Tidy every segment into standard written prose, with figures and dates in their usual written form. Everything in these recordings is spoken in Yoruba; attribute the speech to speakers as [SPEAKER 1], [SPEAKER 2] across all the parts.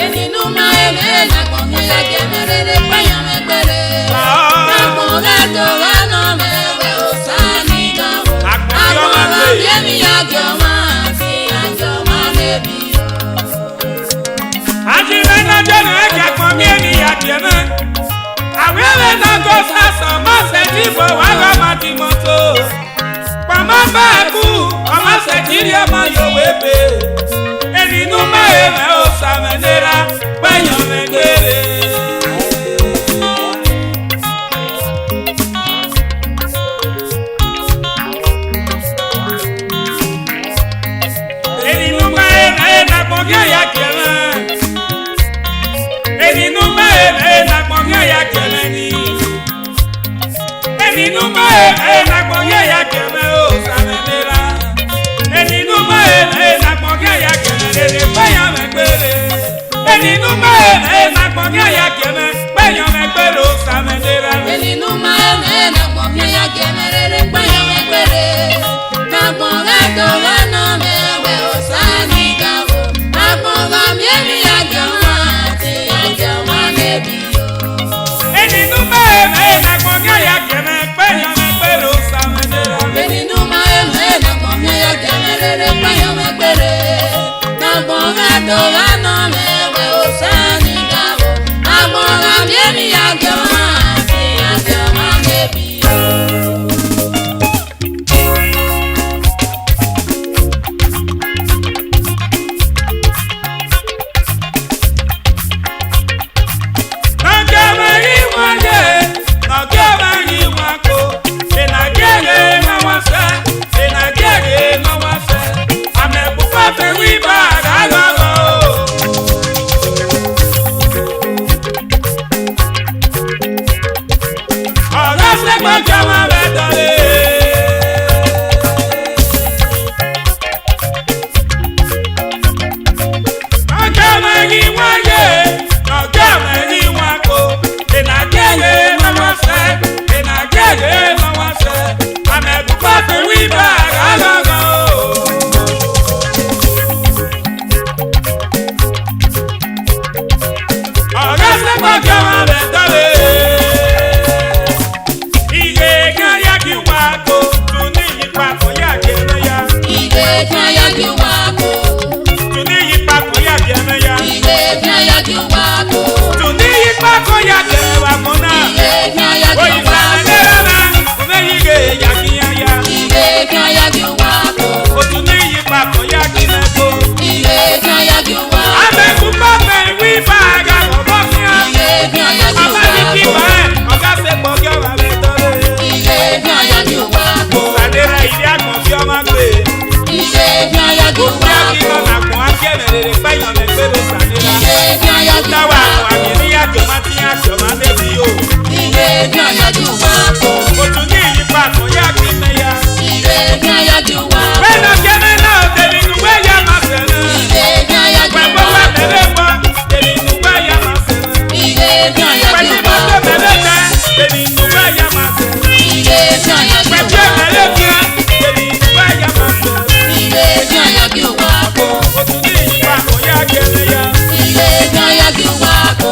[SPEAKER 1] Eni Arewe na gosa sama se jibo waga matimoto. Pama baku, pama se jiri ama yowebe. Eni numa eme o samenera, banyo mengere. Eni numa eme na kongya ya kele. Eni numa eme na kongya ya kele ni. Eni numa eme na kongya ya kele o samenera. Eni numa eme na kongya ya kele banyo mengere. Eni numa eme na kongya ya kele banyo mengere o samenera.
[SPEAKER 2] Eni numa eme na kongya ya kele banyo mengere. Na kongya dola no mewe osani gabo. Na kongya miemi ya gama ti ya gama nebiyo.
[SPEAKER 1] Eni numa eme na kongya ya kele banyo mengere o samenera.
[SPEAKER 2] Eni numa eme na kongya ya kele banyo mengere. Na kongya dola no mewe osani gabo. Na kongya miemi ya gama ti ya gama nebiyo. Ile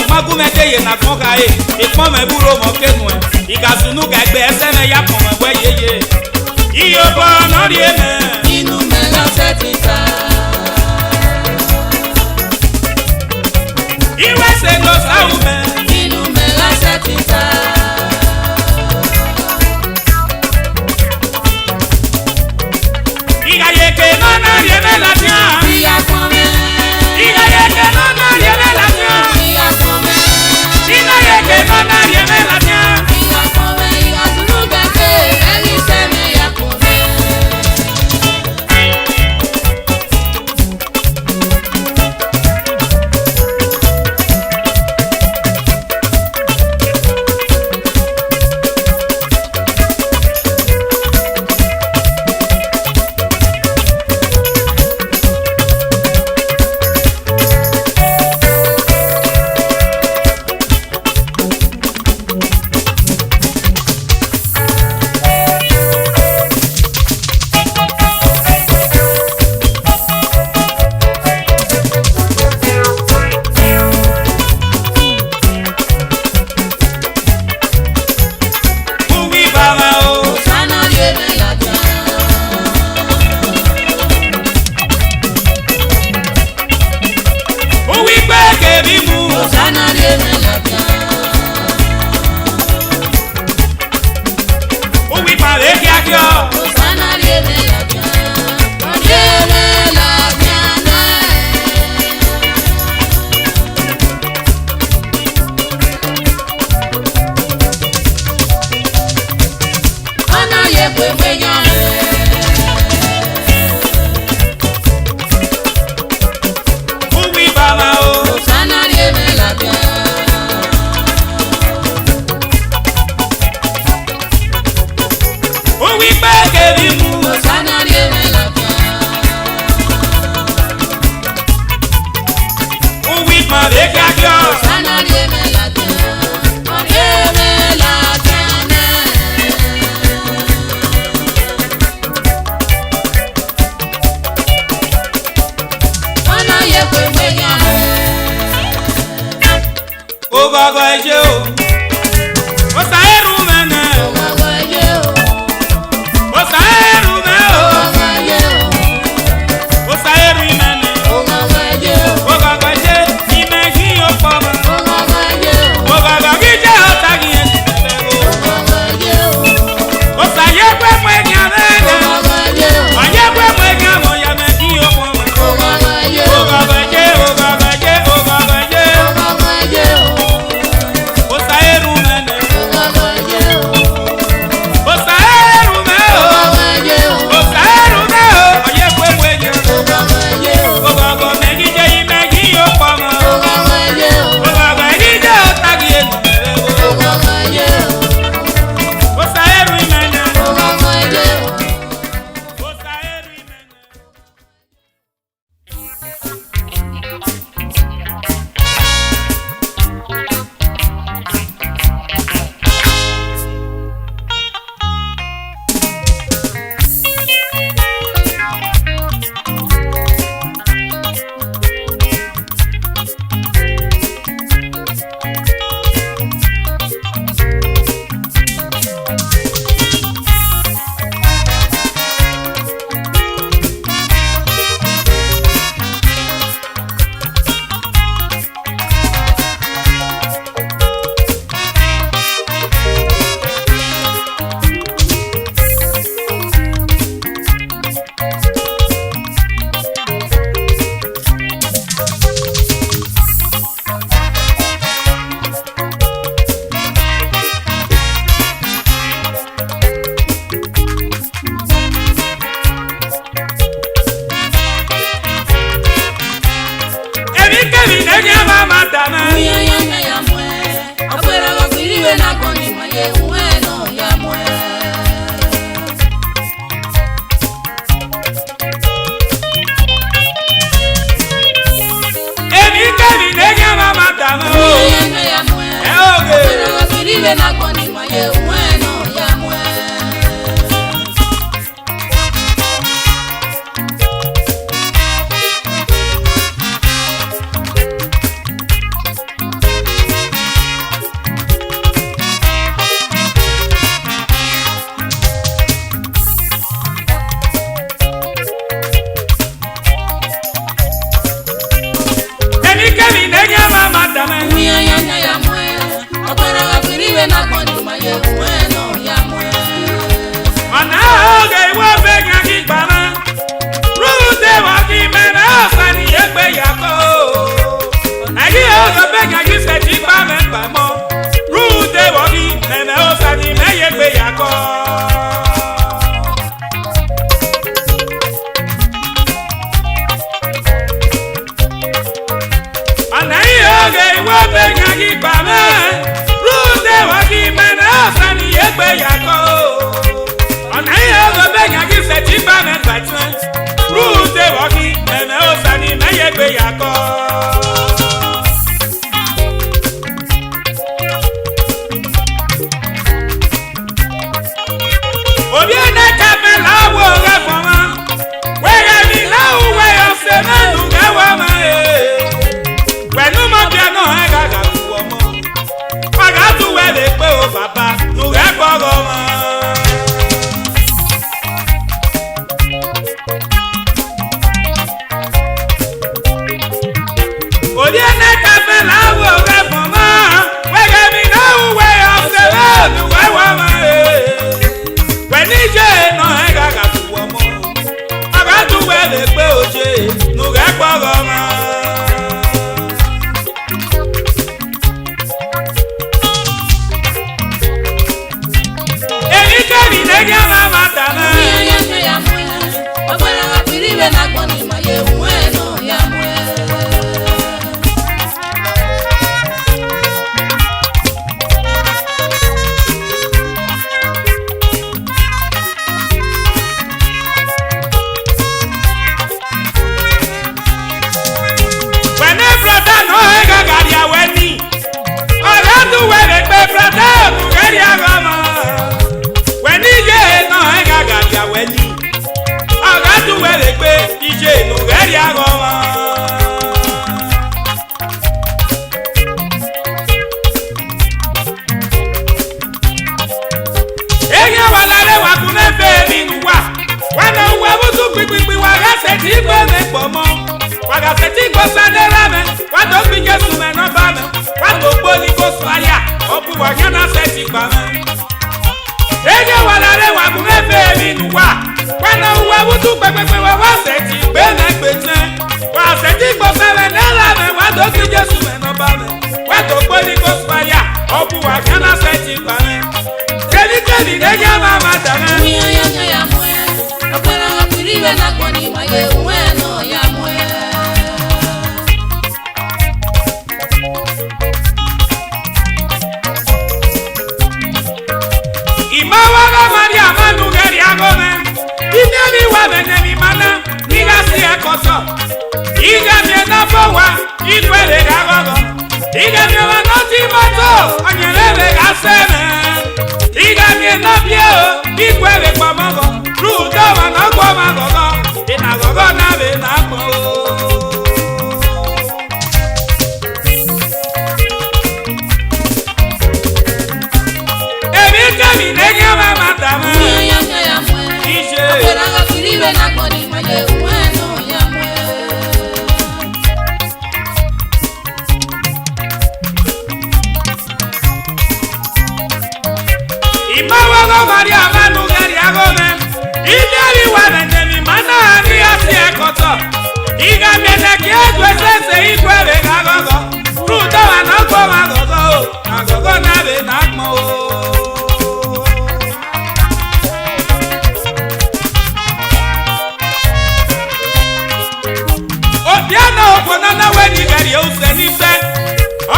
[SPEAKER 1] Magumete na konga e me buro mo kenwe igasunu gagbe ese me ya pon we yeye iyo bo no rie me
[SPEAKER 2] inu me la setita
[SPEAKER 1] iwe se no saume
[SPEAKER 2] inu me la setita
[SPEAKER 1] iga ye ke no na rie me la tia
[SPEAKER 2] iya kome
[SPEAKER 1] iga ye ke no na rie me la tia
[SPEAKER 2] iya kome
[SPEAKER 1] iga ye ke no na rie me la tia
[SPEAKER 2] iya kome igasunu gagbe ese me ya kome
[SPEAKER 1] Osa
[SPEAKER 2] ye bueno ya mue.
[SPEAKER 1] Kemi nenya mama tamo.
[SPEAKER 2] Ya mue. Pero afiribe na kwani ma ye bueno ya mue.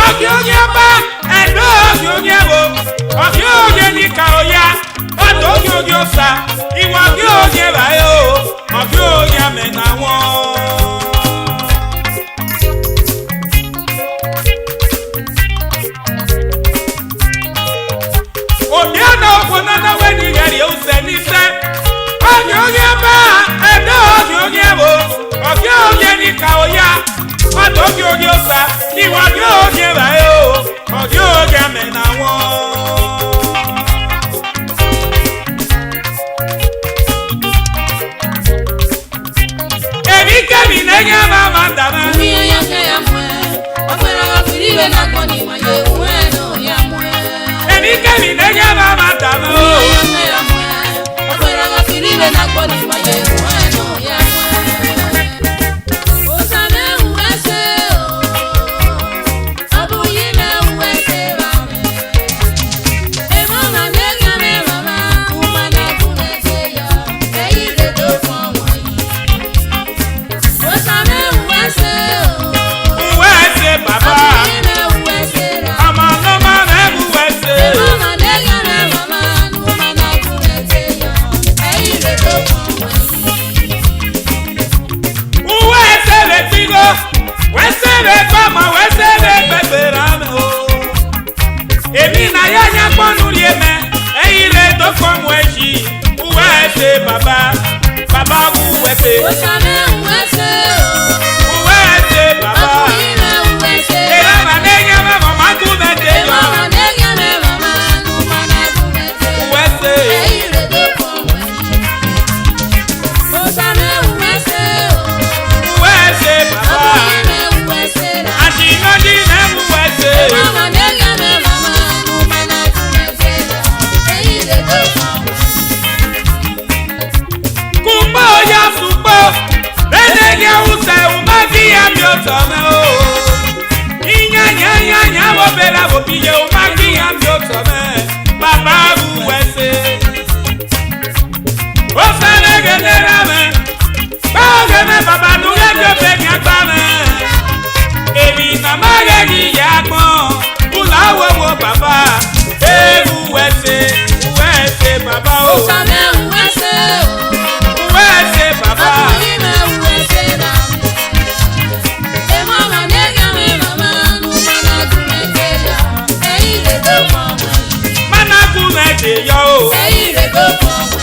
[SPEAKER 1] Ọ̀kì onye ọba ẹ̀dọ́ ọ̀kì onye wo ọ̀kì onye oge ba ede oge bo oge ni ka oya wa to oge osa iwa oge ba o oge me na won Kemi nenya mama dama
[SPEAKER 2] Uye yake ya mwe Wapera wafiriwe na koni maye uweno ya mwe
[SPEAKER 1] Kemi nenya mama dama
[SPEAKER 2] Uye yake ya mwe Wapera wafiriwe na koni maye uweno ya mwe Osame uwese o Abu yime uwese rame Emama nega me mama Umana kunete ya Eire do kwa mwayi Osame uwese o
[SPEAKER 1] Uwese baba Baba, Baba, uwese.
[SPEAKER 2] Osame uwese o.
[SPEAKER 1] Uwese, Baba.
[SPEAKER 2] Abuime uwese.
[SPEAKER 1] Ela manenya mama kumete yo.
[SPEAKER 2] Mama nega me mama numana kumete.
[SPEAKER 1] Uwese.
[SPEAKER 2] Eire do komwe. Osame uwese o.
[SPEAKER 1] Uwese, Baba.
[SPEAKER 2] Abuime uwese na.
[SPEAKER 1] Ashinoji na uwese.
[SPEAKER 2] Mama nega me mama numana kumete. Eire do komwe.
[SPEAKER 1] Kumbo ya supo. Benege use umagi ya biotome o. Inya wo bela wo biye umagi ya biotome. Baba uwese. Osane genera me. Bage me baba nuge jope nyakba me. Ebi na magegi yakmo. Ulawo wo baba. Uwese. Uwese baba o.
[SPEAKER 2] Osame uwese o.
[SPEAKER 1] Uwese baba.
[SPEAKER 2] Abuime uwese na. Mama nega me mama numana kumete ya. Eire do komwe.
[SPEAKER 1] Mana kumete yo.
[SPEAKER 2] Eire do komwe.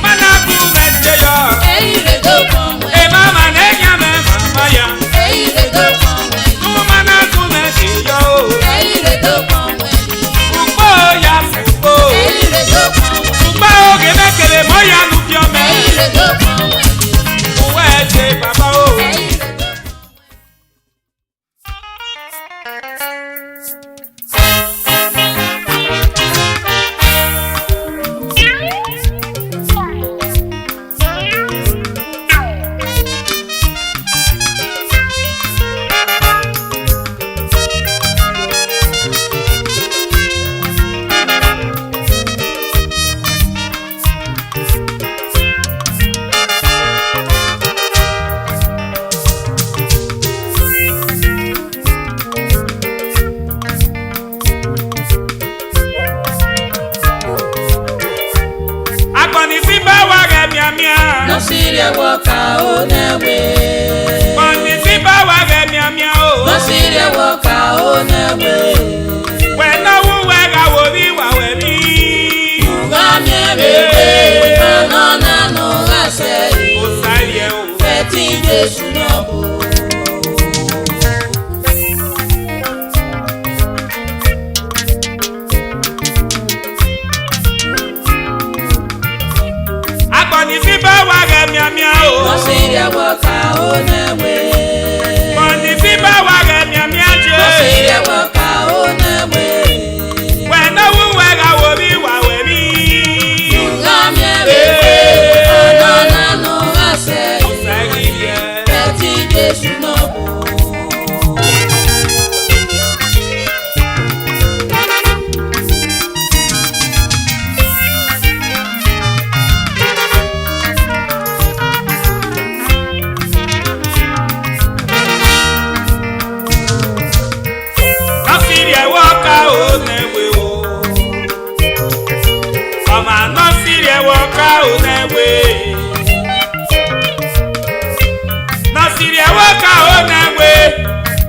[SPEAKER 1] Mana kumete yo.
[SPEAKER 2] Eire do komwe.
[SPEAKER 1] E mama nenya me mama ya.
[SPEAKER 2] Eire do komwe.
[SPEAKER 1] Mana kumete yo.
[SPEAKER 2] Eire do komwe.
[SPEAKER 1] Ukpo ya fukpo.
[SPEAKER 2] Eire do komwe.
[SPEAKER 1] Ukpo oge mekele moya nupyo me.
[SPEAKER 2] Eire do komwe.
[SPEAKER 1] Uwese baba o.
[SPEAKER 2] Eire do komwe.
[SPEAKER 1] Akoni simba wage mia mia.
[SPEAKER 2] No siria woka onewe.
[SPEAKER 1] Akoni simba wage mia mia o.
[SPEAKER 2] No siria woka onewe.
[SPEAKER 1] Wena uwega wobi wawebi.
[SPEAKER 2] Ugamye bebe. Anona no gase.
[SPEAKER 1] Osaye o.
[SPEAKER 2] Feti Jesu nobu.
[SPEAKER 1] Akoni simba wage mia mia o.
[SPEAKER 2] No siria woka onewe.
[SPEAKER 1] Akoni simba wage mia mia je.
[SPEAKER 2] No siria woka onewe.
[SPEAKER 1] Wena uwega wobi wawebi.
[SPEAKER 2] Ugamye bebe. Anona no gase.
[SPEAKER 1] Osaye.
[SPEAKER 2] Feti Jesu nobu.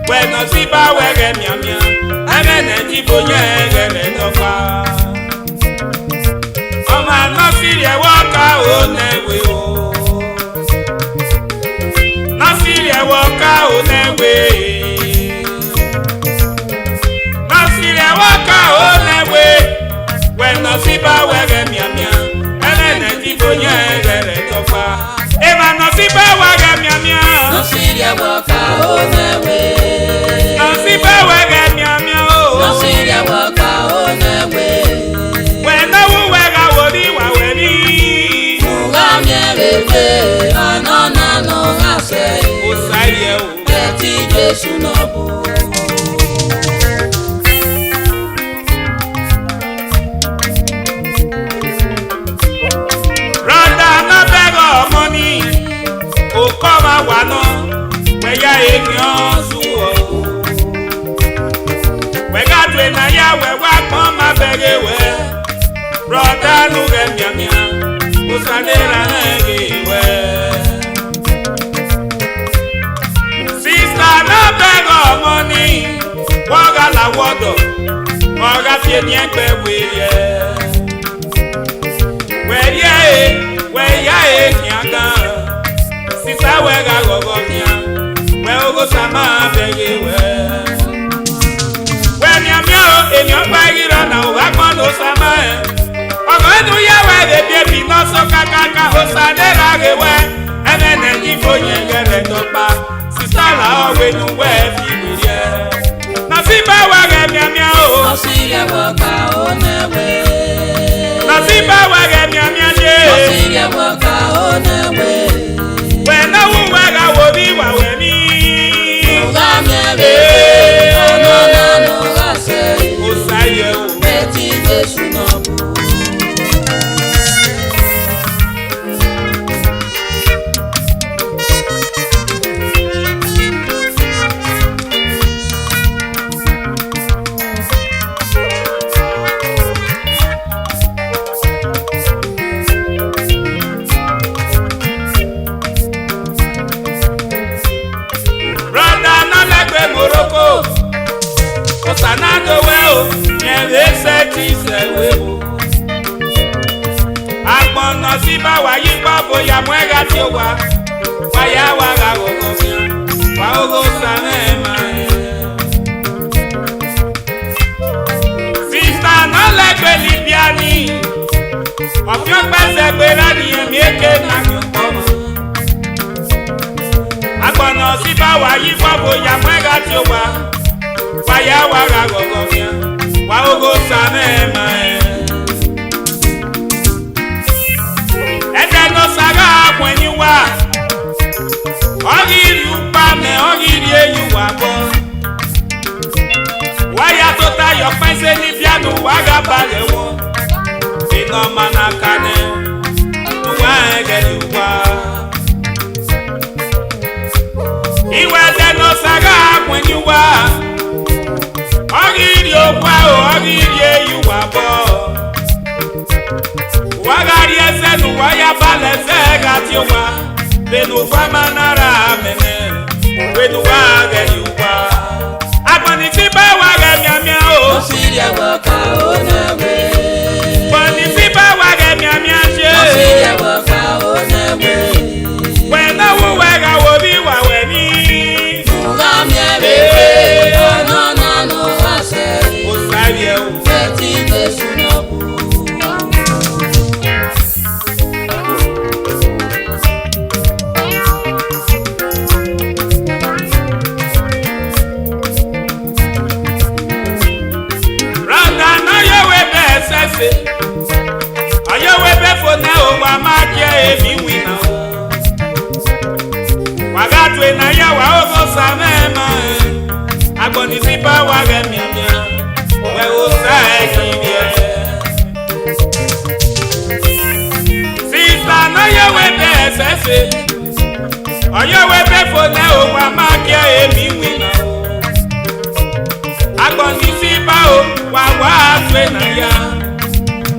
[SPEAKER 2] Bueno, si ba wege mia mia, agene jibonye gene tofa. Oma no si ye waka o newe o. n'ọbụ.
[SPEAKER 1] Brother no beg of money, o come awano, we ya ekion suwo. We got we na ya we wa come abege we. Brother no get miamia, o sanera nege we. Sister no beg of money, waga la wodo, waga fie ni egbe we ye. Where ya kiaga, sisa wega gogo mia, where ogo sama bege where mia in your baggy run now, Wakono sama. Ogo no ya where the baby no so kaka hosadera gewe, and then if you get a topa, sisa la we no where fibuye. Na simba wage mia o,
[SPEAKER 2] see ya walk out never.
[SPEAKER 1] Simba wage mia je.
[SPEAKER 2] See ya walk out never.
[SPEAKER 1] When I will be with me.
[SPEAKER 2] No, I say.
[SPEAKER 1] Osaye o.
[SPEAKER 2] Betty Jesu n'ọbụ.
[SPEAKER 1] Sanado well, yeah, they said he's a will. I'm gonna see my wife, Papa, Yamuega, Tiowa, Wayawaga, Wago Sanema. Sister, not like a Lipiani, of your best, and make it not your mama. I'm gonna see my wife, Papa, Yamuega, Tiowa. Waya waga gogomia, wa ogo sanema. Ede no saga when you wa. Ogiri upame, ogiri eyu wabo. Waya tota yo pense ni piano waga bale wo. Sino manakane, tuwa egeli wa. Iwe de no saga when you wa. Ogiri okwa o, ogiri eyu wabo. Wagari esenu waya balese gati owa. Benu wamanara mene, wenu wage yuwa. Abani siba wage miamia o.
[SPEAKER 2] Osiria waka o newe.
[SPEAKER 1] Abani siba wage miamia she.
[SPEAKER 2] Osiria waka o newe.
[SPEAKER 1] Wena uwega wobi waweni.
[SPEAKER 2] Ugamia bebe, no.
[SPEAKER 1] Osaye o.
[SPEAKER 2] Betty Jesu n'ọbụ.
[SPEAKER 1] Randa no yo webe sese. Ayo webe fone o wa makia ebi wina o. Wagatwe na ya wa ogo samema. Agboni sipa wage miamia. We osaye kibie. Sister no yo webe sese. Ayo webe fone o wa makia ebi wina o. Agboni sipa o wa atwe na ya.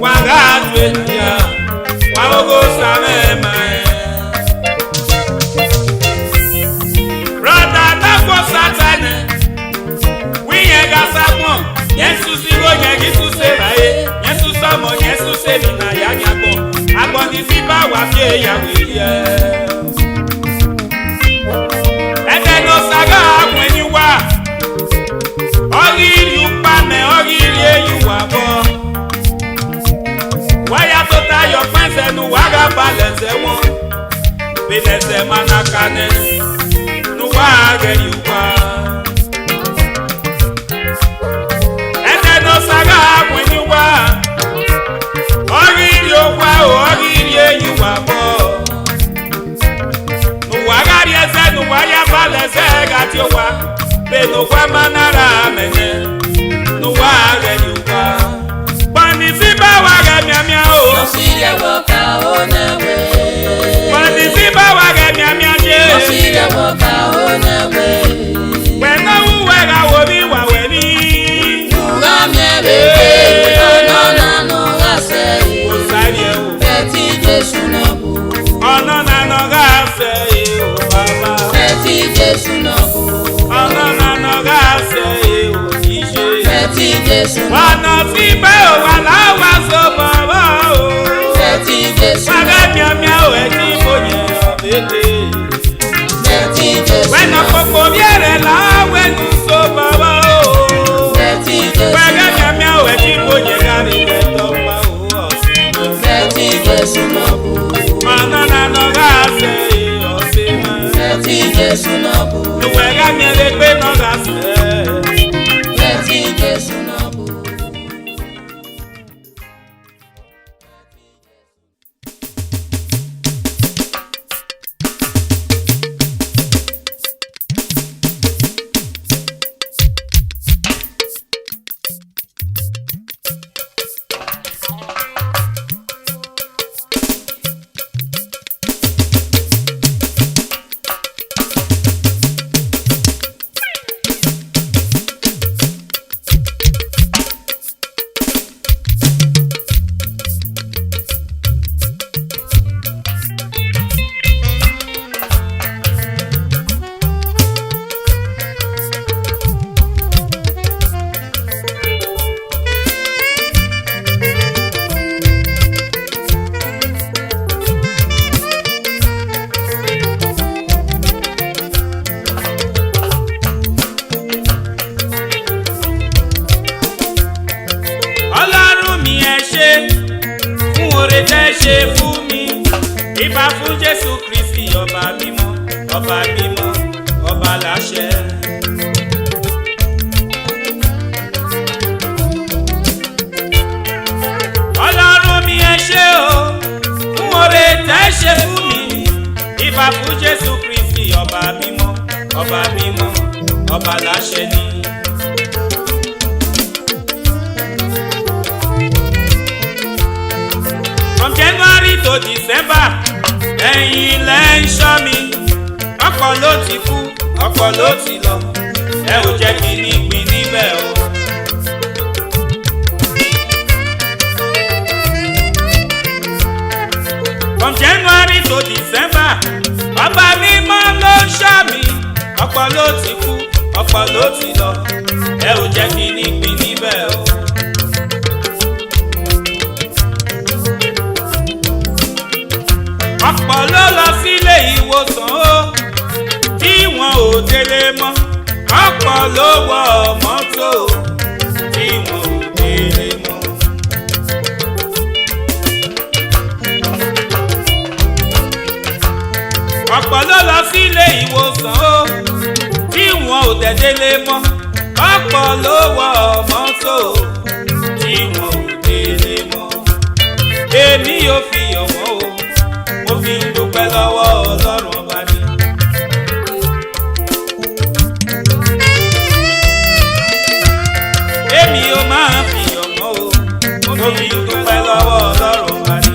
[SPEAKER 1] Wagatwe na ya. Wa ogo samema. Brother na go satane. Yesu sigo nyegisu sebae, Yesu samo Yesu semina ya nyabo. Agboni siba wa fie ya wiye. Ede no saga akweni wa. Ogiri upame, ogiri eyu wabo. Waya tota yo pense nu waga balese won. Benese manakane, nu waga yuwa. Saga when you wa, ogiri okwa o ogiri eyu wabo. ele no kwa manara mene no wa renyuka pani siba wa gemia mia o
[SPEAKER 2] Osire woka onewe
[SPEAKER 1] pani siba wa gemia mia je
[SPEAKER 2] Osire woka onewe
[SPEAKER 1] wena uwega wobi wa weni
[SPEAKER 2] Nuga miebe Anona no gase
[SPEAKER 1] osarie o
[SPEAKER 2] Beti Jesu nobu
[SPEAKER 1] onona no gase o baba
[SPEAKER 2] Beti Jesu nobu
[SPEAKER 1] onona no gase o ije
[SPEAKER 2] Beti Jesu nobu
[SPEAKER 1] wana siba o wala wa so baba o
[SPEAKER 2] Beti Jesu
[SPEAKER 1] waga mia mia o eti bonye obete
[SPEAKER 2] Beti Jesu
[SPEAKER 1] wena popo biere la wenu so baba o
[SPEAKER 2] Beti Jesu
[SPEAKER 1] waga mia mia o eti bonye gari beto ma o
[SPEAKER 2] Beti Jesu nobu
[SPEAKER 1] onona no gase o sima
[SPEAKER 2] Beti Jesu nobu
[SPEAKER 1] waga mia le pe no gase
[SPEAKER 2] Beti Jesu nobu
[SPEAKER 1] ṣe fún mi ìbà fún Jésù Kristi ọba mímọ́ ọba mímọ́ ọba láṣẹ. Ọlọ́run mi ẹ ṣé o fún oore tẹ́ ṣe fún mi ìbà fún Jésù Kristi ọba mímọ́ ọba mímọ́ ọba láṣẹ ni. From January to December, ẹ̀yin lẹ ń ṣọ́ mi. Ọ̀pọ̀ ló ti kú, ọ̀pọ̀ ló ti lọ. Ẹ ò jẹ́ kí n ìpín níbẹ̀ o. From January to December, ọba mímọ́ ló ń ṣọ́ mi. Ọ̀pọ̀ ló ti kú, ọ̀pọ̀ ló ti lọ. Ẹ ò jẹ́ kí n ìpín níbẹ̀ o. Ọ̀pọ̀ ló lọ sílé ìwòsàn o tí wọn ò délé mọ́. Ọ̀pọ̀ ló wọ mọ́tò tí wọn ò délé mọ́. Ọ̀pọ̀ ló lọ sílé ìwòsàn o tí wọn ò délé mọ́. Ọ̀pọ̀ ló wọ mọ́tò tí wọn ò délé mọ́. Èmi yóò fi ọ̀wọ́ o. Mo fi ń dúpẹ́ lọ́wọ́ Ọlọ́run ọba ni. Èmi ò máa fi ọ̀mọ́ o. Mo fi ń dúpẹ́ lọ́wọ́ Ọlọ́run ọba ni.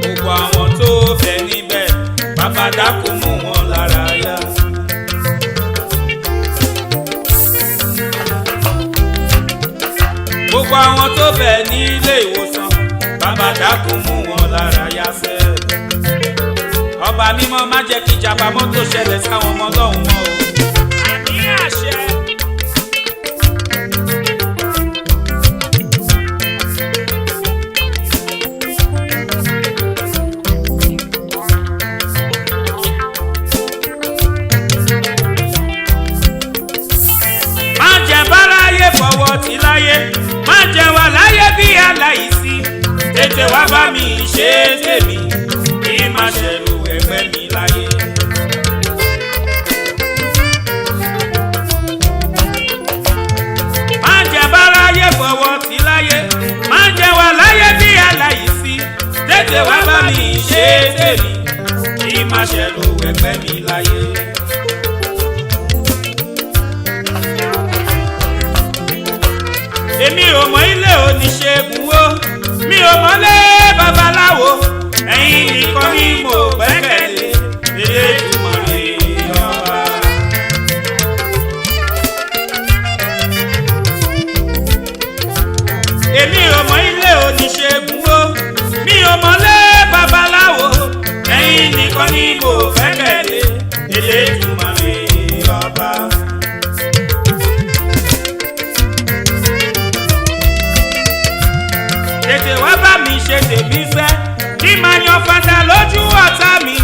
[SPEAKER 1] Gbogbo àwọn tó bẹ̀ níbẹ̀, bàbá dákun mú wọn lára yá. Gbogbo àwọn tó bẹ̀ ní ilé ìwòsàn, bàbá dákun mú wọn lára yá sẹ́. Ọba mímọ́ má jẹ́ kí ìjàmbá mọ́tò ṣẹlẹ̀ sáwọn ọmọ Ọlọ́run mọ́ o. Àmì àṣẹ. Má jẹ́ báráyé fọwọ́ tì láyé. Má jẹ́ wà láyé bí aláìsí. Tètè wá bá mi ṣe é tèmi. Kí má ṣẹ̀rù ẹgbẹ́ mi láyé. Má jẹ́ báráyé fọwọ́ tì láyé. Má jẹ́ wà láyé bí aláìsí. Tètè wá bá mi ṣe é tèmi. ṣe ló ẹgbẹ́ mi láyé. èmi ò mọ ilé oníṣègùn o mi ò mọlé babaláwo ẹ̀yin nìkan ni mo gbẹ́kẹ̀lé Elédùmarè ọba. èmi ò mọ ilé oníṣègùn o mi ò mọlé babaláwo ẹ̀yin nìkan ni mo gbẹ́kẹ̀lé Elédùmarè ọba. tètè wá bá mi ṣe tèmi fẹ́ kí máa yan fada lójú ọ̀tá mi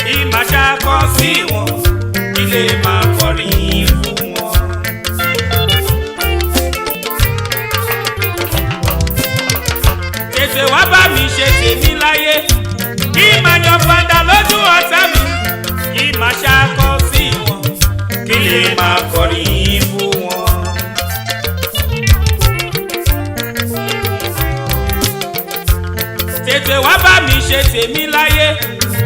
[SPEAKER 1] kí máa ṣàkọ sí wọn kí lè máa kọrin fún wọn. tètè wá bá mi ṣe tèmi láyé kí máa yan fada lójú ọ̀tá mi kí máa ṣàkọ sí wọn kí lè máa kọrin fún wọn. tètè wá bá mi ṣe tèmi láyé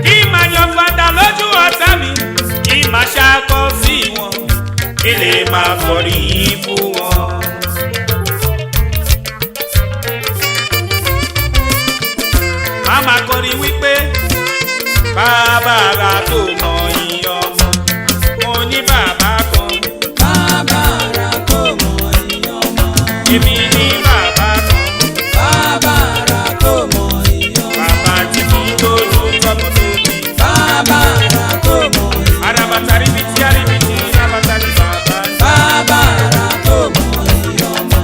[SPEAKER 1] kí máa yan fada lójú ọ̀tá mi kí máa ṣàkọ sí wọn kí lè máa kọrin fún wọn. má máa kọrin wípé bàbá ara tó mọ iye ọmọ mo ní bàbá kan.
[SPEAKER 2] bàbá ara tó mọ iye ọmọ.
[SPEAKER 1] èmi ní bàbá kan.
[SPEAKER 2] bàbá ara tó mọ iye ọmọ.
[SPEAKER 1] bàbá tí kì í tó ló tọ́mọ tó bí.
[SPEAKER 2] bàbá ara tó mọ iye ọmọ.
[SPEAKER 1] arabatari bìtì arìbìtì arabatari bàbá.
[SPEAKER 2] bàbá ara tó mọ iye ọmọ.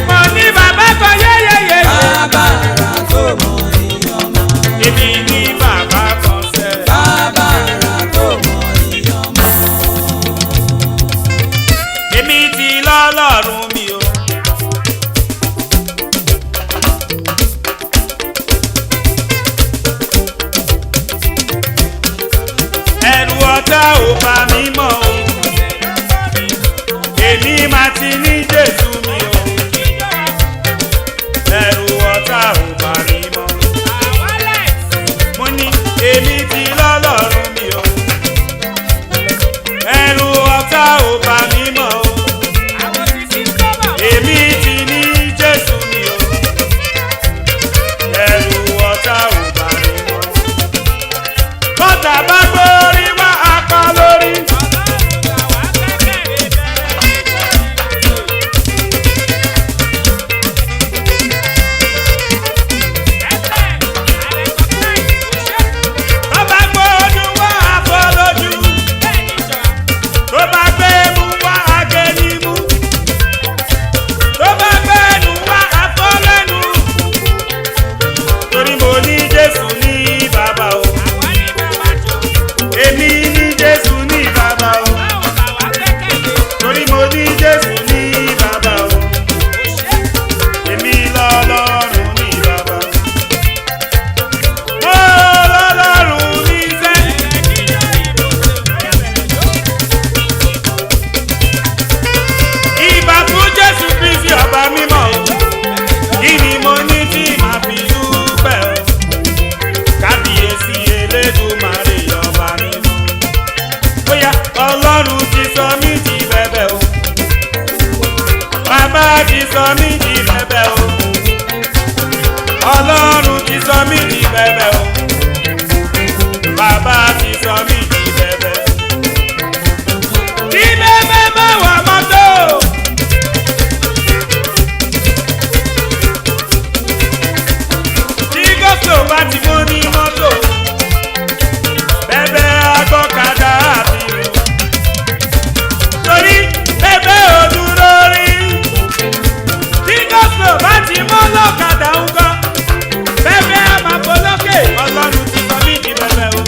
[SPEAKER 1] mo ní bàbá kan yéyéyé.
[SPEAKER 2] bàbá ara tó mọ iye ọmọ.
[SPEAKER 1] èmi ní bàbá kan sẹ́.
[SPEAKER 2] bàbá ara tó mọ iye ọmọ.
[SPEAKER 1] èmi ti lọ́lọ́run mi o. ẹ̀rù ọ̀tá ò bá mi mọ́ o. èmi máa ti ní Jésù mi o. ẹ̀rù ọ̀tá ò bá mi mọ́. mo ní èmi ti lọ́lọ́run mi o. ẹ̀rù ọ̀tá ò bá mi mọ́ o. èmi ti ní Jésù mi o. ẹ̀rù ọ̀tá ò bá mi mọ́. bọ́tà bá gbórí wá apá lórí. tó bá gbójú wá afọ lójú. tó bá gbé mú wá agé ní mú. tó bá gbé nù wá afọ lẹ́nu. torí mo ní Jésù ní bàbá o. èmi ní Jésù ní bàbá o. torí mo ní Jésù ní bàbá o. èmi lọ́lọ́run ní bàbá. mo lọ́lọ́run ní sẹ́. ìbà fún Jésù Kristi ọba mímọ́ o. kí ni mo ní tí màá fi dúpẹ́ o. kábíyèsí Elédùmarè ọba mímọ́. bóyá Ọlọ́run ti sọ mí di bẹ̀bẹ̀ o. bàbá ti sọ mí di bẹ̀bẹ̀ o. Ọlọ́run ti sọ mí di bẹ̀bẹ̀ o. bàbá ti sọ mí di bẹ̀bẹ̀. tí bẹ́bẹ̀ bá wà mọ́tò. tí gòkè bá ti mú ní mọ́tò. bẹ́bẹ̀ agbọ́kadà àbí o. torí bẹ́bẹ̀ ò dúró rí. tí gòkè bá ti mú lọ́kadà ń kọ́. bẹ́bẹ̀ àmàpọ̀ lókè. Ọlọ́run ti sọ mí di bẹ́bẹ̀ o.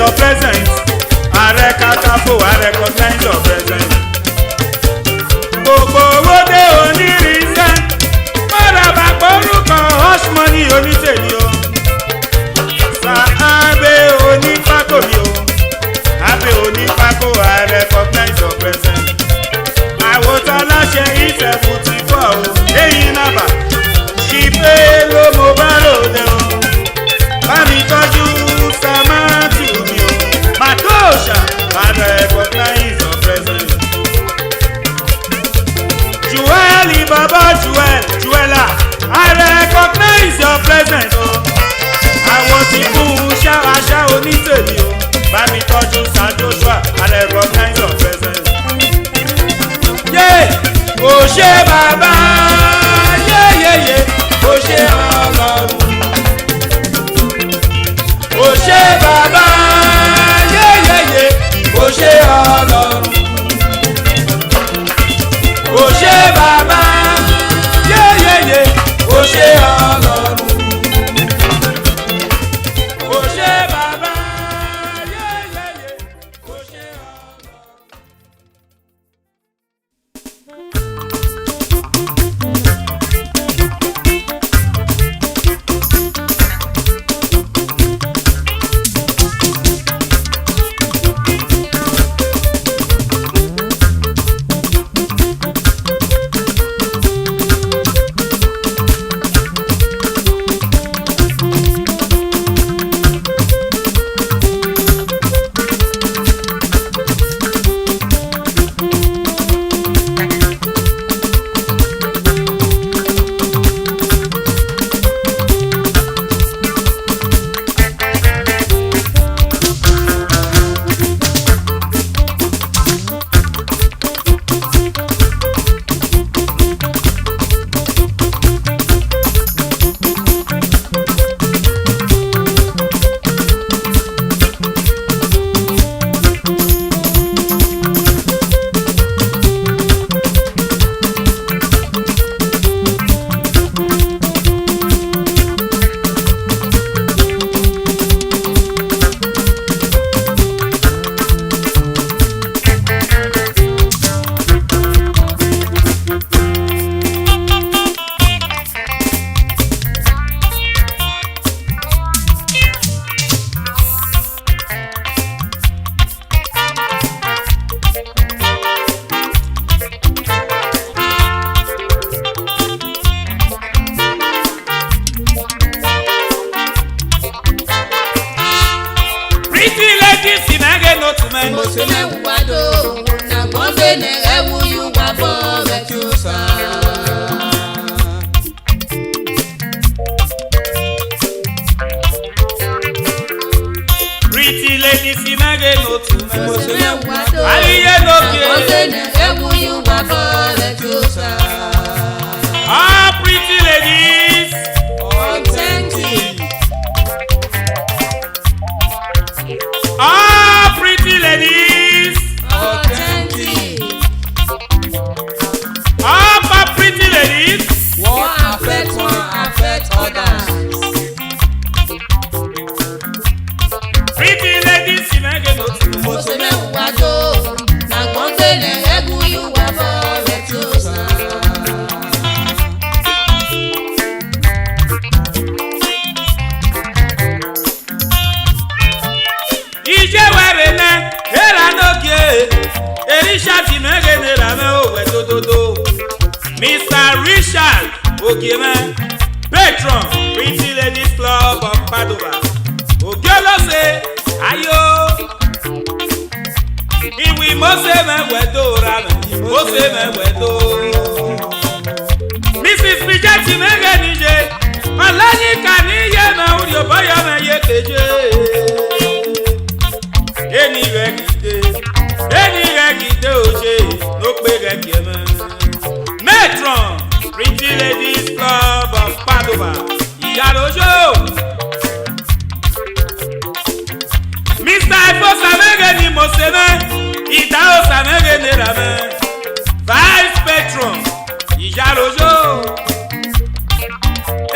[SPEAKER 3] your presence. Ààrẹ Kakanfò, I recognize your presence. Gbogbo owó dé onírinṣẹ́. Mọ́ra bàbá orúkọ hush money onítèmi o. Sàábé onípákó mi o. Àbẹ̀ onípákó, I recognize your presence. Àwòtán láṣẹ ìṣẹ̀fùtìfọ̀ o. Èyí nàbà. Ìpè ló mo bá lòdì o. Bá mi tọ́jú Samantha mi o. Matosha, I recognize your presence. Joel, Baba Joella, I recognize your presence. Àwọn tí kún ṣáṣá onítèmi o. Bá mi tọ́jú San Joshua, I recognize your presence. Kò ṣe bàbá, kò ṣe Ọlọ́run. Kò ṣe bàbá, kò ṣe Ọlọ́run. Kò ṣe bàbá, kò ṣe Ọlọ́run. Kò ṣe bàbá, kò ṣe
[SPEAKER 1] Mr. Richard Ogeme, patron, Pretty Ladies Club of Padova. Ogelose, ayo. Iwi mose mewedo rame, mose mewedo. Mrs. Bijati Meganije, Malani kaniye me urio boyo me yekeje. Eni regide oje, no pe regeme. Matron, Pretty Ladies Club of Padova, Iyarojo. Mr. Ifo Samegeni Moseme, Idao Samegeni Rame, Vice Patron, Iyarojo.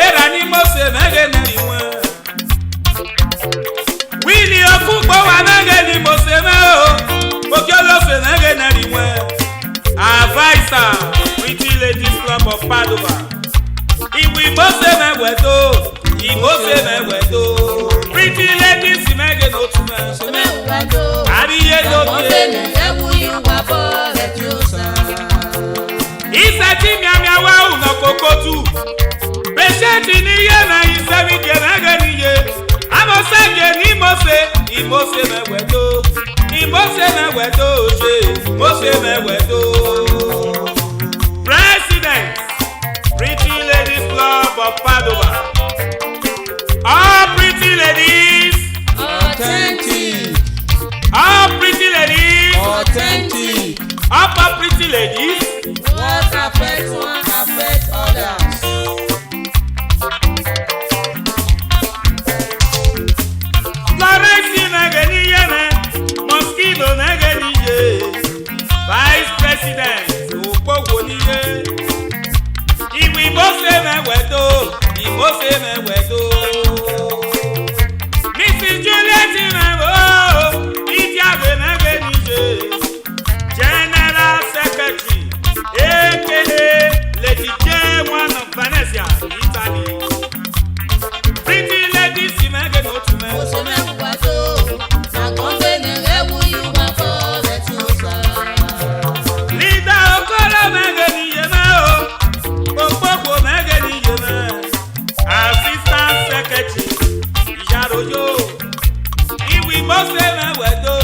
[SPEAKER 1] Erani Moseme Geni Riwe. Willie Okubo Wame.
[SPEAKER 3] Megeneriwe, Avaisa, Pretty Ladies Club of Padova. Iwi Mose Mewedo, Imose Mewedo. Pretty Ladies Megenotume, Ariye Dobe. Isati Miamiawa Unokokotu. Besheti niye na Isemi Gemegeniye. Amosenge ni Mose, Imose Mewedo. Imose Mewedo, Mose Mewedo. President, Pretty Ladies Club of Padova. All pretty ladies,
[SPEAKER 2] Authentic.
[SPEAKER 3] all pretty ladies,
[SPEAKER 2] Authentic.
[SPEAKER 3] upper pretty ladies.
[SPEAKER 2] What affects one affects others.
[SPEAKER 3] Florence Negeniye, Mosquito Negeniye, Vice President, Okpogoniye. Iwi Mose Mewedo, Imose Mewedo. Mrs. Juliet Mewo, Idiabe Negeniye, General Secretary, aka Lady J. One of Vanessa, Italy. Pretty ladies Megenotume. Leader Okolo Megeniye Meo, Okpogbo Megeniye Me, Assistant Secretary, Ijaroyo. Iwi Mose Mewedo,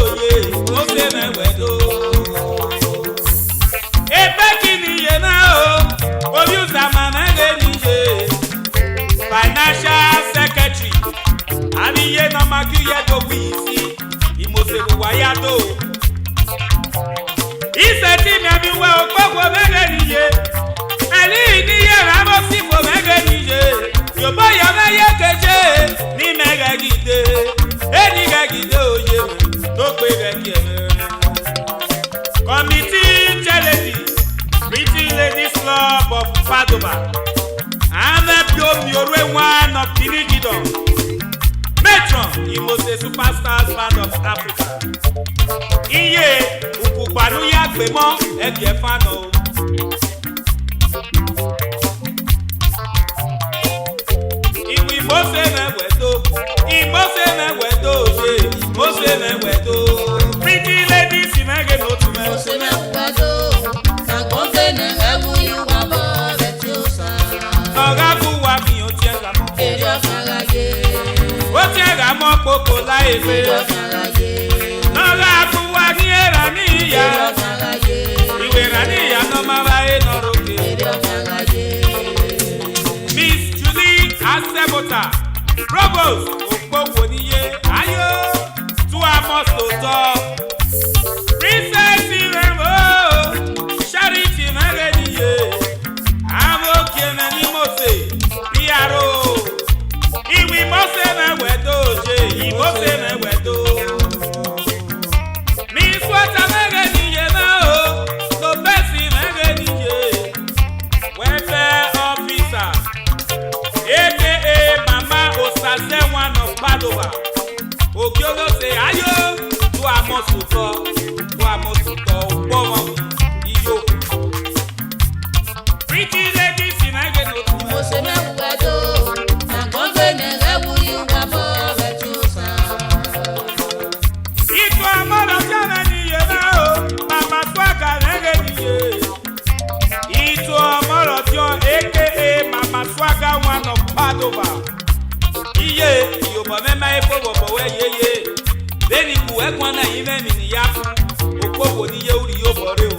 [SPEAKER 3] Mose Mewedo. Ebekiniye Meo, Oyuzama Megeniye, Financial Secretary, Abiye Namakiye Dowisi, Imose Buwayado. Iseti Miamiwe Okpogbo Megeniye, Eli Niye Ramosifo Megeniye, Yobo Yomeye Keje, Ni Megegide, Eni Gegide Oye, Tokwe Gegieme. Committee Cheledi, Pretty Ladies Club of Padova. Amepio Miorwe one of Tinigidon. Metron, Imose Superstars Band of Africa. Iye, Ukupanu Yagbemo, Ebiefano. Iwi Mose Mewedo, Imose Mewedo, Mose Mewedo. Pretty ladies Megenotume. Ọ̀gá kú wa mi ò tiẹ̀ gà mọ́. Ó tiẹ̀ gà mọ́ kókó láì pé. Ọ̀gá kú wa ní èrà ní ìyá. Ìwé rà ní ìyá náà máa bá yé náà rókè. Miss Julie Asebota, Provost Okpogbo níye. Ayọ̀ tú àmọ́ sòtọ́. Princess Iremo, Charity Megeniye. Amokieme ni Mose, Piaro. Iwi Mose Mewedo, Imose Mewedo. Miss Wata Megeniye Meo, Lopesi Megeniye. Welfare Officer, aka Mama Osase one of Padova. Ogiolo say ayo, tu amosuto, Bomo, Iyo. Pretty ladies Megenotume. Itu amoro jana niye na o, Mama Swaka Megeniye. Itu amoro jo aka Mama Swaka one of Padova. Iye, Yobo mema epo bobo we yeye. Beni ku ekwon na yin memi ni ya fun. Okpogbo niye uri yobore o.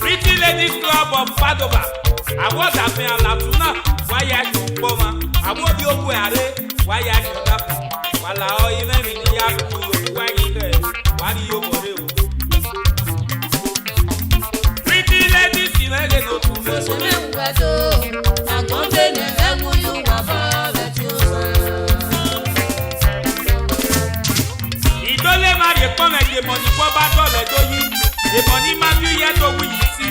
[SPEAKER 3] Pretty Ladies Club of Padova. Àwọn dàfin àlàtúnà wáyà ní pọ́mà. Àwọn bí ó bu àárẹ̀ wáyà ní ọ̀dàpọ̀. Wàlà ọ ilé mi ní yá fún yòókù wáyé rẹ̀ wá ní yóò wọlé o. Pretty Ladies Megenotume. Ìdólé máa yẹ pọ́nmẹ̀ yé mọ̀ ní pọ́ bá dọ̀lẹ̀ tó yí. Èmọ̀ ní máa fi yẹ́ tó wí yìí sí.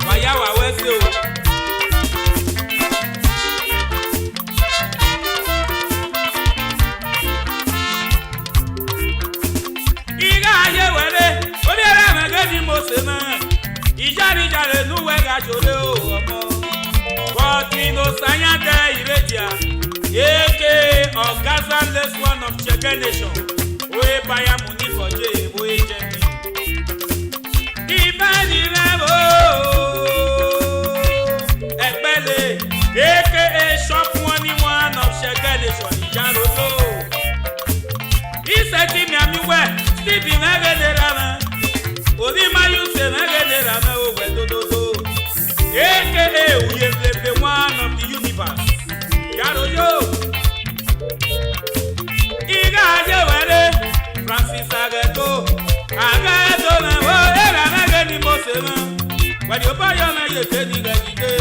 [SPEAKER 3] Wàyà wà wẹ́sẹ̀ o. Ìgá ayé wẹ̀rẹ̀, orí ẹ̀rẹ́ mẹ́gẹ́.
[SPEAKER 1] gajole o ọmọ. Bọ́tínú Sanyade Ìrèdíà, aka Ọ̀gázà last one of Chege Nation, oye Bayamu ní Fọ̀jẹ́ oye Jẹ́mi. Ìfẹ́ ni rẹ̀ o, Ẹ̀pẹ́lẹ̀, aka Shop one of Chege Nation Ìjàlódò. Ìṣèjì mi àmì wẹ̀, Stephen Ẹ̀gẹ́dẹ̀rẹ̀ mẹ́, Onímáyù ṣe Ẹ̀gẹ́dẹ̀rẹ̀ mẹ́ o wẹ̀ dódódó. aka Uyevleve one of the universe. Yaroyo. Iga ajewere Francis Ageto. Ageto na wo era mege ni mosema. Wadi obayo na yete ni gajite.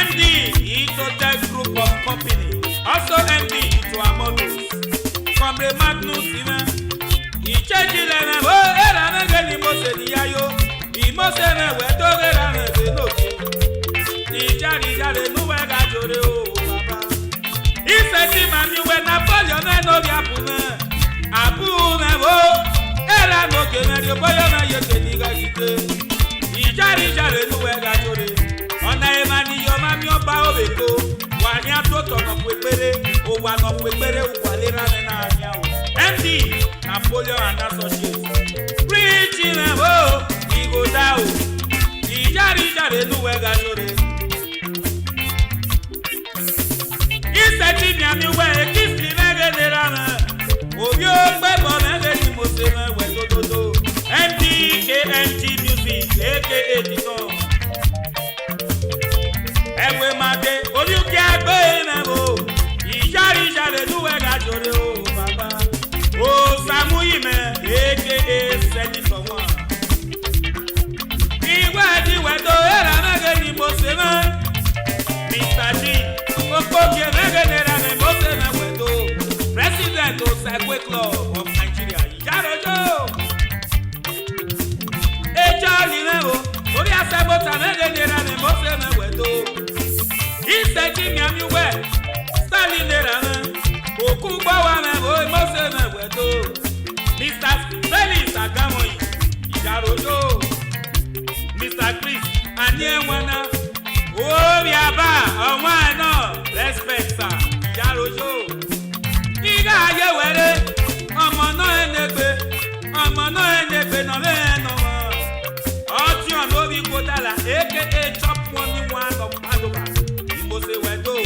[SPEAKER 1] MD Itotech Group of Company. Also MD Ito Amodos. Comre Magnus Ima. Ichejile na wo era mege ni moseni yayo. Imoseme wedo era mege no. Ìjáde núwẹ̀ gàjòrè o bàbá. Ìṣèjì màmí wẹ̀ Napoleon náà lórí àbúmẹ̀. Àbúmẹ̀ wo ẹ̀rọ ànókè mẹ́rin bóyá náà yẹ kẹ́ni gàjìdé. Ìjáde núwẹ̀ gàjòrè. Ọ̀nà ìmà ni yọ máa mi ọba òbèkó. Wà ní àtúntò nà pépéré. Òwà nà pépéré wà lérà ní náà ní àwọn. MD Napoleon and Associates. Preaching rẹ̀ wo ìgòdà o. Ìjáde núwẹ̀ gàjòrè. Ìṣèjì ni àmì wẹ̀ kìsì mẹ́gẹ́dẹ́rẹ́ mẹ́. Òbí ó gbẹ́bọ̀ mẹ́gẹ́ ni mo ṣe mẹ́wẹ́ tótótó. MDKMG Music aka Titọ́. Ẹ̀wẹ̀ Màdé olùkí àgbẹ̀ mẹ́wò. Ìjáde núwẹ̀ gàjòrè o bàbá. O Sàmúyìmẹ̀ aka Sẹ́nitọ̀ wọn. Ìwé ìdíwẹ̀ tó ẹ̀rọ mẹ́gẹ́ ni mo ṣe mẹ́. Mr. D. Okokie Megenera me mose me wedo. President of Sagwe Club of Nigeria. Ìjàlódò. Ejali me o. Orí asẹ́gbọ́ta Megenera me mose me wedo. Ìṣèjì mi àmì wẹ̀. Stanley nera me. Òkú gbọ́wọ́ me o mose me wedo. Mr. Felix Agamoyi. Ìjàlódò. Mr. Chris Anienwana. Orí àbá ọ̀wọ́n àná respect sir Ìjàlódò. Ìgá ayé wẹ̀rẹ̀ ọmọ náà ẹnẹgbẹ́ náà lẹ́nu wọn. Ọtí ọ̀nà orí kódàlà aka chop money one of Padova ìmọ̀ọ́sẹ̀ wẹ̀dọ̀.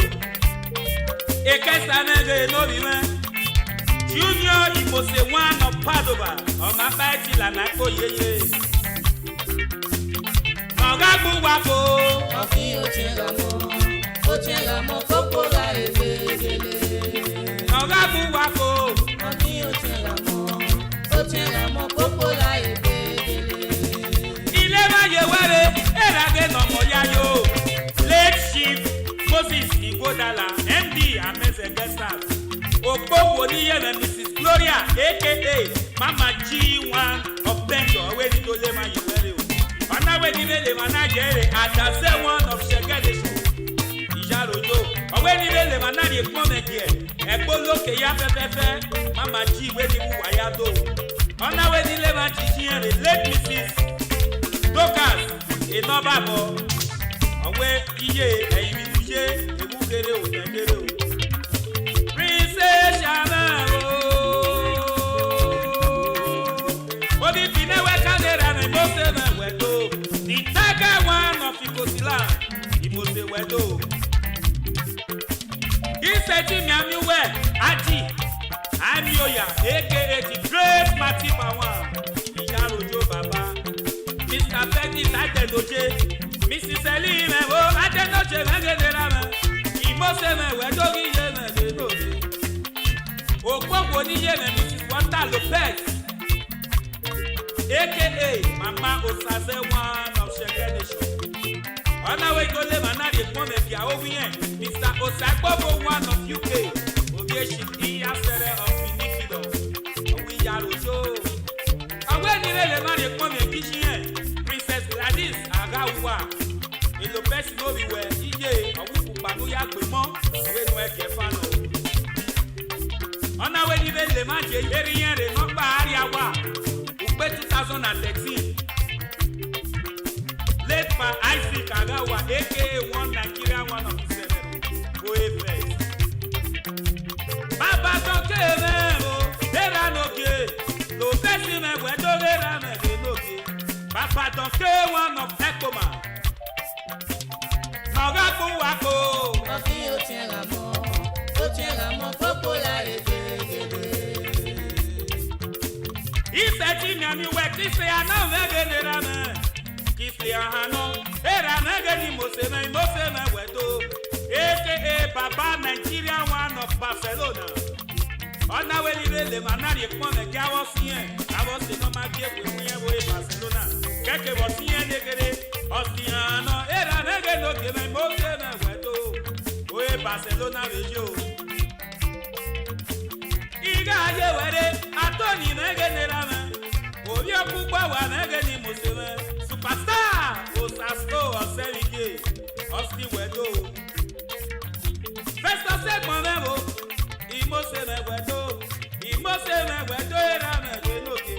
[SPEAKER 1] Ekesa mẹ́gẹ̀ lórí mẹ́. Junior ìmọ̀ọ́sẹ̀ one of Padova ọmọ abáyẹ̀tì lànà kó yeye. Ọ̀gá gbúgbà kó.
[SPEAKER 2] Ọ̀fin ó ti ra mọ́ kókó la ebèbèlè.
[SPEAKER 1] Ọ̀gá gbúgbà kó.
[SPEAKER 2] Ọ̀fin ó ti ra mọ́ kókó la ebèbèlè.
[SPEAKER 1] Ilé máa yẹ wẹ́rẹ́ ẹ̀ràgẹ́ nọ̀mọ̀ yáyó. Late chief Moses Igodala MD Amese Gestas. Ògbógbò níyẹ̀mẹ̀ Mrs. Gloria aka Mama G1 of Benjo ọ̀wé ní tó lé máa yẹ wẹ́rẹ́ o. Ọ̀nàwé nílé lè máa náà jẹ́rẹ̀ àdàsẹ́ one of Chege Nation. Ìjàlódò ọ̀wé nílé lè máa náà lè pọ́n mẹ́jì ẹ̀. Ẹ̀gbọ́n lókè yá fẹ́fẹ́fẹ́ Mama G ìwé ní wúwà yá tó. Ọ̀nàwé nílé máa ti ṣí ẹ̀rẹ̀ late Mrs. Dokas iná bàbọ̀. Ọ̀wé iye ẹ̀yìn mi ti ṣe ewu kéré o tẹ̀kéré o. Princess Shama o. Obi Finewe Kandera mi mo ṣe mẹ́ wẹ̀dọ̀. The tiger one of Ikosila ìmọ̀ọ́sẹ̀ wẹ̀dọ̀. Ìṣèjì mi àmì wẹ̀ Aji Amioya aka the great Matthew Bawan Ìjàlódò bàbá. Mr. Felix Adenoje Mrs. Elime o Adenoje Megenera me. Ìmọ̀ọ́sẹ̀ mẹ́ wẹ̀dọ̀ kí yé mẹ́ lóde. Ògbógbò níyé mẹ́ Mrs. Wanda Lopez aka Mama Osase one of Chege Nation. Ọ̀nàwé ìjọlẹ̀ màná lè pọ́n mẹ́fì àwọn yẹn. Mr. Osagbobo one of UK. Òbí èsì ní àṣẹrẹ of Benin. Òwì Ìjàlódò. Àwọn ènìyàn lè má lè pọ́n mẹ́fì sí yẹn. Princess Gladys Agawuwa. Èlò bẹ́sì lórí wẹ̀ iye ọ̀wùkù pàdó yá gbé mọ́. Òwe nu ẹ̀kẹ́ fánà. Ọ̀nàwé ìjọlẹ̀ lè má jẹ eré yẹn rè nọ́gbà àríyá wa. 2013 late Baba Isaac Agawa, aka one Nigeria, one of the seven. Go first. Baba Toke Memo, Era Noge, no Bessie Mewedo, Era Noge. Baba Toke, one of Ekoma. Nagaku Wako.
[SPEAKER 2] Ọ̀fin ó tiẹ̀ rà mọ́ kókó láre gègèlè.
[SPEAKER 1] Ìfẹ́ tí mi àmì wẹ̀ kí ṣe àná mẹ́gẹ́ ní ramẹ́. Kì í ṣe àhánà, ẹ̀rà mẹ́gẹ́ ni mo ṣe mẹ́wẹ̀ tó. Aka Baba Nigeria one of Barcelona. Ọ̀nà wẹ̀lẹ̀ lè máa náà rí pọ́n mẹ́ kí a wọ́ sí yẹn. Àwọn ṣe náà máa gé pé fún yẹn wo Barcelona. Kẹ́kẹ́ wọ̀ sí yẹn légere. Ọ̀sìn àná, ẹ̀rà mẹ́gẹ́ lókè mẹ́wẹ̀ tó. Oye Barcelona régió. Iga ayé wẹ̀rẹ̀ atọ́ni mẹ́gẹ́ nira mẹ́. Orí ọkùnkọ́ wà mẹ́gẹ́ ni mo ṣe mẹ́. Superstar Osasko Ọ̀sẹ́rìgé Ọ̀sìn wẹ̀dó. Fẹ́sọ̀ sẹ́gbọ̀n mẹ́wò ìmọ̀ṣẹ́ mẹ́wẹ̀dó. Ìmọ̀ṣẹ́ mẹ́wẹ̀dó ẹ̀rá mẹ́gẹ́ lókè.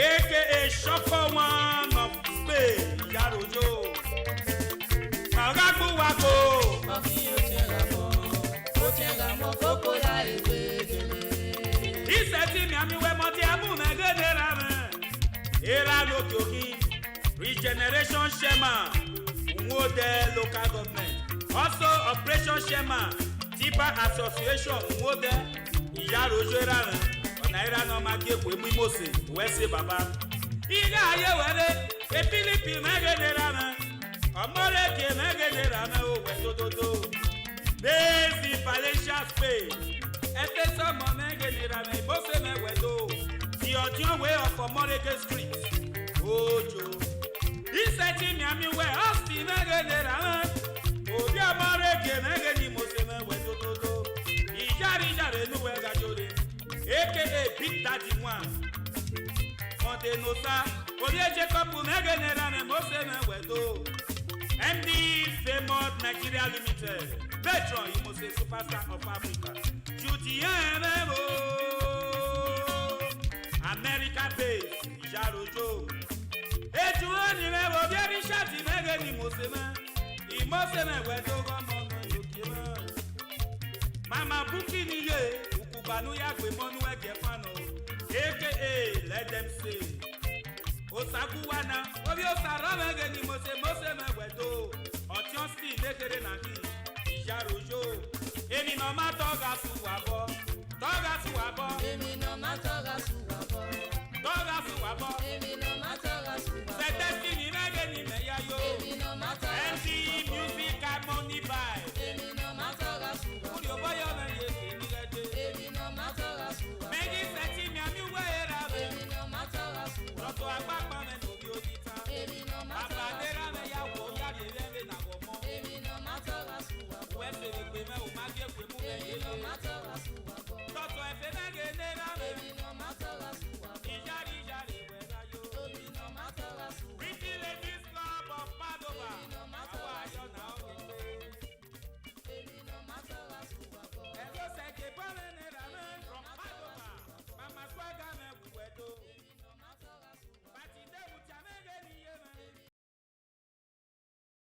[SPEAKER 1] Aka Ṣọ́kọ́ one of Spain Ìyáròjó. Màgágún wa kò.
[SPEAKER 2] Ọ̀fin ó tiẹ̀ rà mọ́ kókó láre gègèlè.
[SPEAKER 1] Ìṣẹ́tì mi àmì wẹ́mọ́ tí a mú mẹ́gẹ́dẹ́ rà mẹ́. Era lókè òkè regeneration shema Nwode local government. Also operation shema Tipa association Nwode Ìyáròjó era mẹ́. Ọ̀nà era náà máa gé pé mímọ́sẹ̀ wẹ́sẹ̀ bàbá. Ìgá ayé wẹ̀rẹ̀ Fílípì mẹ́gẹ́dẹ́ rà mẹ́. Ọmọlẹ́kẹ̀ mẹ́gẹ́dẹ́ rà mẹ́ òwẹ́ tótótó. Bẹ́ẹ̀sì Valencia Spain. Ẹ̀fẹ́ sọ́mọ mẹ́gẹ́dẹ́ rà mẹ́ ìmọ̀sẹ̀ mẹ́wẹ̀ẹ́dó. The Odion way of Omoreke Street. Ojo. Ìṣẹ́jì mi àmì wẹ̀ Austin mẹ́gẹ́dẹ́ rà mẹ́. Òbí Omoreke mẹ́gẹ́dẹ́ mọ̀sẹ̀ mẹ́wẹ̀ẹ́ tótótó. Ìjáde inú wẹ̀ gàjọ́lé. Aka Big Daddy one. Montenosa. Orí Jacob mẹ́gẹ́dẹ́ rà mẹ́ mọ̀sẹ̀ mẹ́wẹ̀ẹ́dó. MD Famous Nigeria Limited. Patron Imose Superstar of Africa. Judian Memo. America based Ìyáròjó. Ètò òní mẹ́wọ̀ bí ẹni ṣáàtì mẹ́gẹ́ ni mo ṣe mẹ́. Ìmọ̀ṣẹ́ mẹ́wẹ́ tó gọ́mọ ọmọ ìlòkè mọ́. Màmá Bukki níye Ukubanu yàgbé mọ́nú ẹ̀gẹ́ fánà. Aka let them say. Osakuwana obi osara mẹ́gẹ́ ni mo ṣe mẹ́wẹ́ tó. Ọ̀tíọ́n sí lékeré nàkì Ìyáròjó. Èmi náà má tọ́ga sùn wà bọ́.
[SPEAKER 2] Èmi náà má tọ́ga sùn wà bọ́.
[SPEAKER 1] Tọ́ga sùn wà bọ́.